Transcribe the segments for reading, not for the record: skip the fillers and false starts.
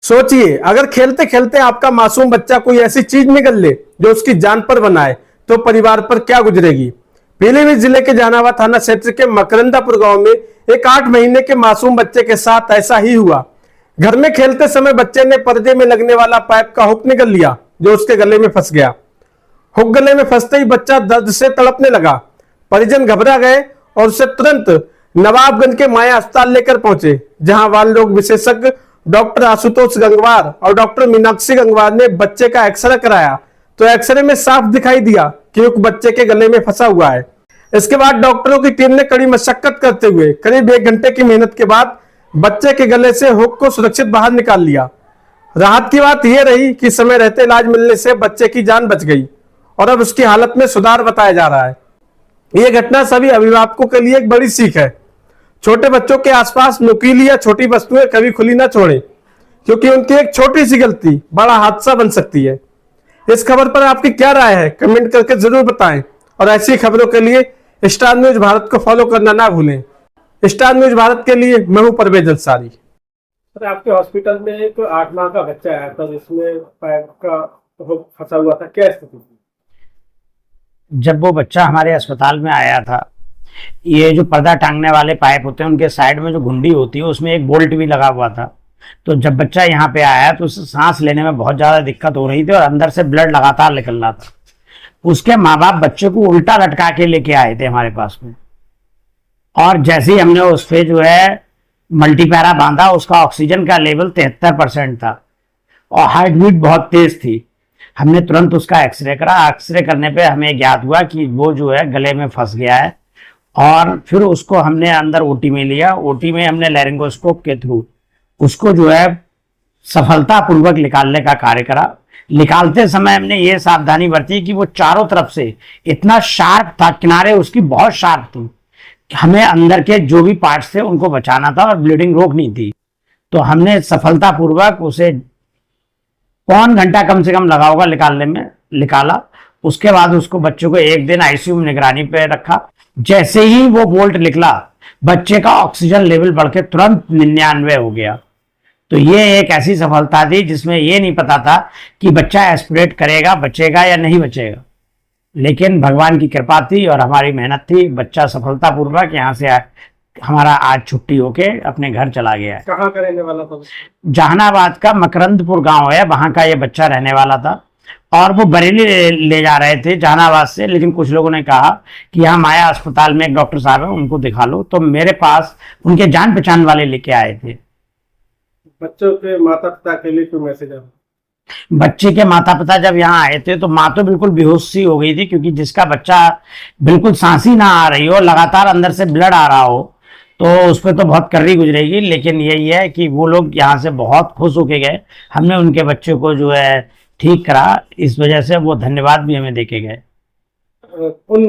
सोचिए, अगर खेलते खेलते आपका मासूम बच्चा कोई ऐसी चीज निगल ले जो उसकी जान पर बनाए तो परिवार पर क्या गुजरेगी। पीलीभीत जिले के जहानाबाद थाना क्षेत्र के मकरंदापुर गांव में एक 8 महीने के मासूम बच्चे के साथ ऐसा ही हुआ। घर में खेलते समय बच्चे ने पर्दे में लगने वाला पाइप का हुक निगल लिया जो उसके गले में फंस गया। हुक गले में फंसते ही बच्चा दर्द से तड़पने लगा। परिजन घबरा गए और उसे तुरंत नवाबगंज के माया अस्पताल लेकर पहुंचे, जहां बाल रोग विशेषज्ञ डॉक्टर आशुतोष गंगवार और डॉक्टर मीनाक्षी गंगवार ने बच्चे का एक्सरे कराया तो एक्सरे में साफ दिखाई दिया कि हुक बच्चे के गले में फंसा हुआ है। इसके बाद डॉक्टरों की टीम ने कड़ी मशक्कत करते हुए करीब 1 घंटे की मेहनत के बाद बच्चे के गले से हुक को सुरक्षित बाहर निकाल लिया। राहत की बात यह रही कि समय रहते इलाज मिलने से बच्चे की जान बच गई और अब उसकी हालत में सुधार बताया जा रहा है। यह घटना सभी अभिभावकों के लिए एक बड़ी सीख है। छोटे बच्चों के आसपास नुकीली या छोटी वस्तुएं कभी खुली ना छोड़ें, क्योंकि उनकी एक छोटी सी गलती बड़ा हादसा बन सकती है। इस खबर पर आपकी क्या राय है, कमेंट करके जरूर बताएं और ऐसी खबरों के लिए स्टार न्यूज भारत को फॉलो करना ना भूलें। स्टार न्यूज भारत के लिए मैं हूं परवेज अंसारी। सर, आपके हॉस्पिटल में एक 8 माह का बच्चा आया था जिसमें पाइप का हुक फंसा हुआ था, क्या स्थिति थी? जब वो बच्चा हमारे अस्पताल में आया था, ये जो पर्दा टांगने वाले पाइप होते हैं उनके साइड में जो घुंडी होती है उसमें एक बोल्ट भी लगा हुआ था। तो जब बच्चा यहाँ पे आया तो उसे सांस लेने में बहुत ज़्यादा दिक्कत हो रही थी और अंदर से ब्लड लगातार निकल रहा था। उसके माँ बाप बच्चे को उल्टा लटका के लेके आए थे हमारे पास में, और जैसे ही हमने उस पर जो है मल्टीपैरा बांधा, उसका ऑक्सीजन का लेवल 73% था और हार्ट बीट बहुत तेज थी। हमने तुरंत उसका एक्सरे करा। एक्सरे करने पे हमें ज्ञात हुआ कि वो जो है गले में फंस गया है, और फिर उसको हमने अंदर ओटी में लिया। ओटी में हमने लैरिंगोस्कोप के थ्रू उसको जो है सफलतापूर्वक निकालने का कार्य करा। निकालते समय हमने ये सावधानी बरती कि वो चारों तरफ से इतना शार्प था, किनारे उसकी बहुत शार्प थी, हमें अंदर के जो भी पार्ट्स थे उनको बचाना था और ब्लीडिंग रोकनी थी। तो हमने सफलतापूर्वक उसे 1 घंटा कम से कम लगा होगा निकालने में, निकाला। उसके बाद उसको बच्चे को 1 दिन आईसीयू में निगरानी पे रखा। जैसे ही वो बोल्ट निकला, बच्चे का ऑक्सीजन लेवल बढ़ के तुरंत 99 हो गया। तो ये एक ऐसी सफलता थी जिसमें ये नहीं पता था कि बच्चा एस्पिरेट करेगा, बचेगा या नहीं बचेगा, लेकिन भगवान की कृपा थी और हमारी मेहनत थी। बच्चा सफलतापूर्वक यहाँ से हमारा आज छुट्टी होके अपने घर चला गया है। कहाँ का रहने वाला था? जहानाबाद का मकरंदपुर गांव है, वहां का ये बच्चा रहने वाला था और वो बरेली ले जा रहे थे जहानाबाद से, लेकिन कुछ लोगों ने कहा कि यहाँ माया अस्पताल में एक डॉक्टर साहब है, उनको दिखा लो। तो मेरे पास उनके जान पहचान वाले लेके आए थे। बच्चों के माता पिता के लिए कोई मैसेज है? बच्चे के माता पिता जब यहाँ आए थे तो माँ तो बिल्कुल बेहोश सी हो गई थी, क्योंकि जिसका बच्चा बिल्कुल सांस ही ना आ रही हो, लगातार अंदर से ब्लड आ रहा हो, तो उस पर तो बहुत कर्री गुजरेगी। लेकिन यही है कि वो लोग यहाँ से बहुत खुश होके गए। हमने उनके बच्चे को जो है ठीक करा, इस वजह से वो धन्यवाद भी हमें देके गए। उन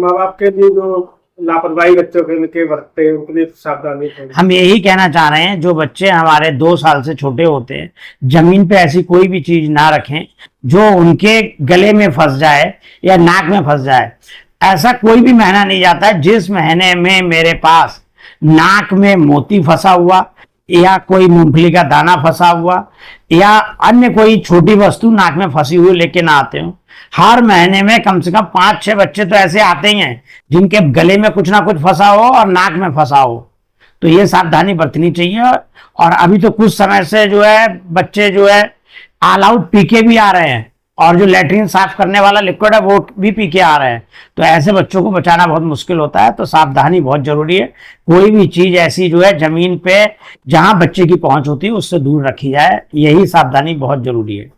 माँ बाप के लिए जो लापरवाही बच्चों के बरतते हैं उनके लिए सावधानी है। हम यही कहना चाह रहे हैं, जो बच्चे हमारे 2 साल से छोटे होते हैं, जमीन पे ऐसी कोई भी चीज ना रखें जो उनके गले में फंस जाए या नाक में फंस जाए। ऐसा कोई भी महीना नहीं जाता है जिस महीने में मेरे पास नाक में मोती फंसा हुआ या कोई मूंगफली का दाना फंसा हुआ या अन्य कोई छोटी वस्तु नाक में फंसी हुई लेके ना आते हो। हर महीने में कम से कम 5-6 बच्चे तो ऐसे आते ही हैं जिनके गले में कुछ ना कुछ फंसा हो और नाक में फंसा हो। तो ये सावधानी बरतनी चाहिए। और अभी तो कुछ समय से जो है बच्चे जो है ऑल आउट पी के भी आ रहे हैं, और जो लैट्रिन साफ करने वाला लिक्विड है वो भी पी के आ रहे हैं। तो ऐसे बच्चों को बचाना बहुत मुश्किल होता है, तो सावधानी बहुत जरूरी है। कोई भी चीज ऐसी जो है जमीन पे जहां बच्चे की पहुंच होती है उससे दूर रखी जाए, यही सावधानी बहुत जरूरी है।